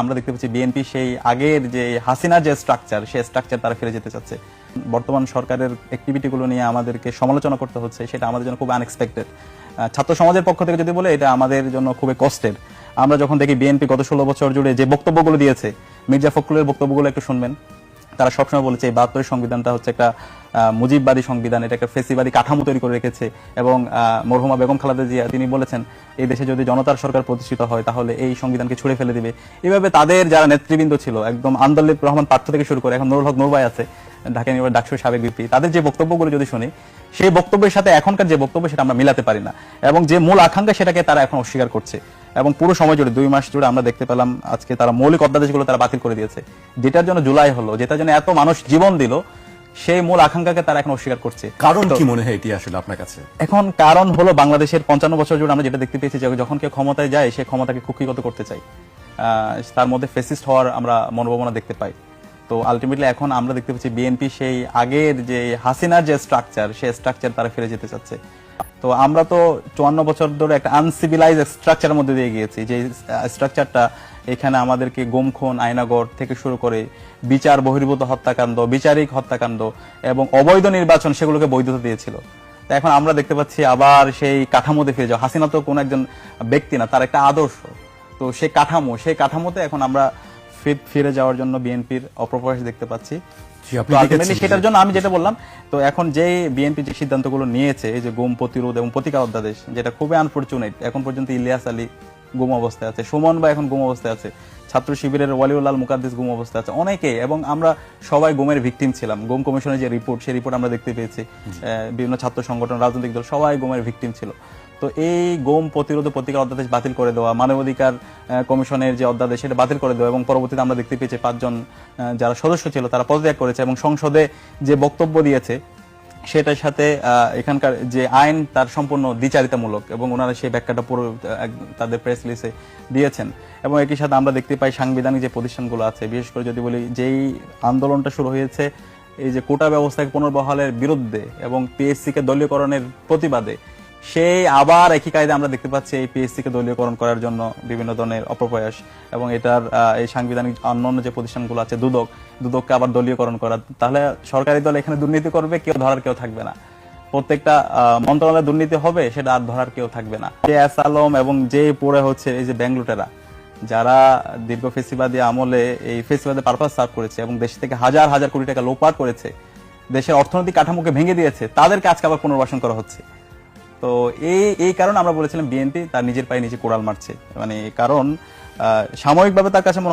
আমরা দেখতে পাচ্ছি বিএনপি সেই আগের যে হাসিনার যে স্ট্রাকচার সেই স্ট্রাকচার তারা ফিরে যেতে চাচ্ছে। বর্তমান সরকারের অ্যাক্টিভিটিগুলো নিয়ে আমাদেরকে সমালোচনা করতে হচ্ছে, সেটা আমাদের জন্য খুব আনএক্সপেক্টেড। ছাত্র সমাজের পক্ষ থেকে যদি বলে, এটা আমাদের জন্য খুবই কষ্টের। আমরা যখন দেখি বিএনপি গত 16 বছর জুড়ে যে বক্তব্যগুলো দিয়েছে, মির্জা ফখরুলের বক্তব্যগুলো একটু শুনবেন। তারা সবসময় বলেছে এই 72 সংবিধানটা হচ্ছে একটা মুজিববাদী সংবিধান, এটা একটা ফেসিবাদী কাঠামো তৈরি করে রেখেছে। এবং মরহুমা বেগম খালেদা জিয়া তিনি বলেছেন এই দেশে যদি জনতার সরকার প্রতিষ্ঠিত হয় তাহলে এই সংবিধানকে ছুঁড়ে ফেলে দিবে। এভাবে তাদের যারা নেতৃবৃন্দ ছিল, একদম আন্দোলিত রহমান পার্থ থেকে শুরু করে এখন নুরুল হক নুরভাই আছে, ঢাকা ইউনিভার্সিটির ডাকসুর সাবেক ভিপি, তাদের যে বক্তব্যগুলো যদি শুনি, সেই বক্তব্যের সাথে এখনকার যে বক্তব্য সেটা আমরা মিলাতে পারি না। এবং যে মূল আকাঙ্ক্ষা সেটাকে তারা এখন অস্বীকার করছে। এবং পুরো সময় জুড়ে 2 মাস জুড়ে আমরা দেখতে পেলাম আজকে তারা মৌলিক অধ্যাদেশগুলো তারা বাতিল করে দিয়েছে, যেটার জন্য জুলাই হলো, যেটার জন্য এত মানুষ জীবন দিল, সেই মূল আকাঙ্ক্ষাকে তারা এখন অস্বীকার করছে। কারণ কি মনে হয় এটি আসলে আপনার কাছে? এখন কারণ হলো বাংলাদেশের 55 বছর জুড়ে আমরা যেটা দেখতে পেয়েছি যে যখন কেউ ক্ষমতায় যায় সে ক্ষমতাকে কুক্ষিগত করতে চায়, তার মধ্যে ফেসিস্ট হওয়ার আমরা মনোভাবনা দেখতে পাই। তো আলটিমেটলি এখন আমরা দেখতে পাচ্ছি বিএনপি সেই আগের যে হাসিনার যে স্ট্রাকচার সেই স্ট্রাকচার তারা ফিরে যেতে চাচ্ছে। তো আমরা তো 54 বছর ধরে একটা আনসিভিলাইজ স্ট্রাকচারের মধ্যে দিয়ে গিয়েছি, যে স্ট্রাকচারটা এখানে আমাদেরকে গুম-খুন, আয়নাগর থেকে শুরু করে বিচার বহির্ভূত হত্যাকাণ্ড, বিচারিক হত্যাকাণ্ড এবং অবৈধ নির্বাচন সেগুলোকে বৈধতা দিয়েছিল। তো এখন আমরা দেখতে পাচ্ছি আবার সেই কাঠামোতে ফিরে যাওয়া। হাসিনা তো কোনো একজন ব্যক্তি না, তার একটা আদর্শ। তো সেই কাঠামোতে এখন আমরা ফিরে যাওয়ার জন্য বিএনপির অপপ্রয়াস দেখতে পাচ্ছি। সেটার জন্য আমি যেটা বললাম, তো এখন যে বিএনপি যে সিদ্ধান্তগুলো নিয়েছে, এই যে গুম প্রতিরোধ এবং প্রতিকার অধ্যাদেশ, যেটা খুবই আনফরচুনেট। এখন পর্যন্ত ইলিয়াস আলী গুম অবস্থায় আছে, সুমন ভাই এখন গুম অবস্থায় আছে, ছাত্র শিবিরের ওয়ালিউল্লাহ মুকাদ্দিস গুম অবস্থায় আছে, অনেকে। এবং আমরা সবাই গুমের ভিকটিম ছিলাম। গুম কমিশনের যে রিপোর্ট, সেই রিপোর্ট আমরা দেখতে পেয়েছি। বিভিন্ন ছাত্র সংগঠন, রাজনৈতিক দল সবাই গুমের ভিকটিম ছিল। তো এই গুম প্রতিরোধ প্রতিকার অধ্যাদেশ বাতিল করে দেওয়া, মানবাধিকার কমিশনের যে অধ্যাদেশ সেটা বাতিল করে দেওয়া, এবং পরবর্তীতে আমরা দেখতে পেয়েছি 5 জন যারা সদস্য ছিল তারা পদত্যাগ করেছে এবং সংসদে যে বক্তব্য দিয়েছে সেটার সাথে এখানকার যে আইন তার সম্পূর্ণ দ্বিচারিতামূলক, এবং ওনারা সেই ব্যাখ্যাটা পুরো তাদের প্রেস রিলিজে দিয়েছেন। এবং একই সাথে আমরা দেখতে পাই সাংবিধানিক যে প্রতিষ্ঠানগুলো আছে, বিশেষ করে যদি বলি যেই আন্দোলনটা শুরু হয়েছে এই যে কোটা ব্যবস্থাকে পুনর্বহালের বিরুদ্ধে এবং পিএসসি কে দলীয়করণের প্রতিবাদে, সেই আবার একই কায়দা আমরা দেখতে পাচ্ছি এই পিএসসি কে দলীয়করণ করার জন্য বিভিন্ন ধরনের অপপ্রয়াস। এবং এটার এই সাংবিধানিক অন্যান্য যে প্রতিষ্ঠানগুলো আছে, দুদককে আবার দলীয়করণ করা। তাহলে সরকারি দল এখানে দুর্নীতি করবে, কেউ ধরার কেউ থাকবে না। প্রত্যেকটা মন্ত্রণালয়ে দুর্নীতি হবে, সেটা আর ধরার কেউ থাকবে না। এস আলম এবং যে পড়ে হচ্ছে এই যে ব্যাংলুটেরা, যারা দীর্ঘ ফেসিবাদী আমলে এই ফেসিবাদের পারপাস সার্ভ করেছে এবং দেশ থেকে হাজার হাজার কোটি টাকা লোপাট করেছে, দেশের অর্থনৈতিক কাঠামোকে ভেঙে দিয়েছে, তাদেরকে আজকে আবার পুনর্বাসন করা হচ্ছে। তো এই কারণে আমরা বলেছিলাম বিএনপি তার নিজের পায়ে নিজে কোড়াল মারছে। মানে কারণ সাময়িকভাবে তার কাছে